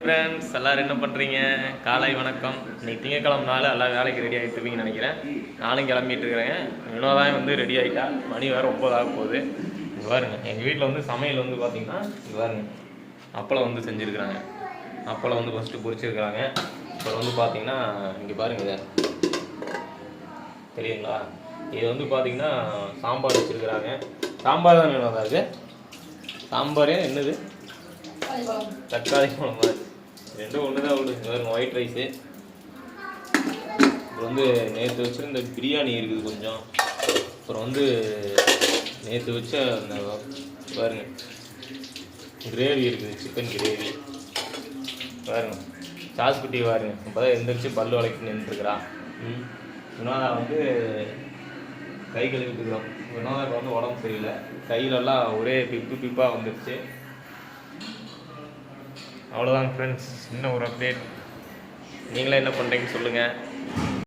Friends எல்லோரும் என்ன பண்ணுறீங்க? காலை வணக்கம். இன்றைக்கி திங்கக்கிழமை நாள் எல்லாம் வேலைக்கு ரெடி ஆகிட்டு இருப்பீங்கன்னு நினைக்கிறேன். நானும் கிளம்பிட்டு இருக்கிறேங்க. வினோதான் வந்து ரெடி ஆகிட்டா. மணி வேறு 9 ஆக போகுது. இது பாருங்க, எங்கள் வீட்டில் வந்து சமையல் வந்து பார்த்திங்கன்னா இது பாருங்க, அப்பளம் வந்து செஞ்சுருக்குறாங்க. அப்பளம் வந்து ஃபஸ்ட்டு பொரிச்சிருக்கிறாங்க. அப்புறம் வந்து பார்த்திங்கன்னா இங்கே பாருங்கள், இதை தெரியுங்களா? இது வந்து பார்த்திங்கன்னா சாம்பார் வச்சுருக்குறாங்க. சாம்பார் தான் வேணும். அதாவது சாம்பாரே என்னது, தக்காளி குழம்பு ரெண்டும் ஒன்று தான் விடுங்க. பாருங்க, ஒயிட் ரைஸு. அப்புறம் வந்து நேற்று வச்சுருந்த பிரியாணி இருக்குது கொஞ்சம். அப்புறம் வந்து நேற்று வச்ச அந்த பாருங்க கிரேவி இருக்குது, சிக்கன் கிரேவி. பாருங்க சாஸ் குட்டி பாருங்க, இப்போ தான் எந்திரிச்சு பல்லு வளைக்கு நின்றுருக்குறான். வினோதா வந்து கை கழுவிட்டுருக்குறோம். வினோதாவுக்கு வந்து உடம்பு சரியில்லை, கையிலெல்லாம் ஒரே பிப்பாக வந்துடுச்சு. அவ்வளோதாங்க ஃப்ரெண்ட்ஸ், இன்னும் ஒரு அப்டேட். நீங்களே என்ன பண்ணுறீங்கன்னு சொல்லுங்கள்.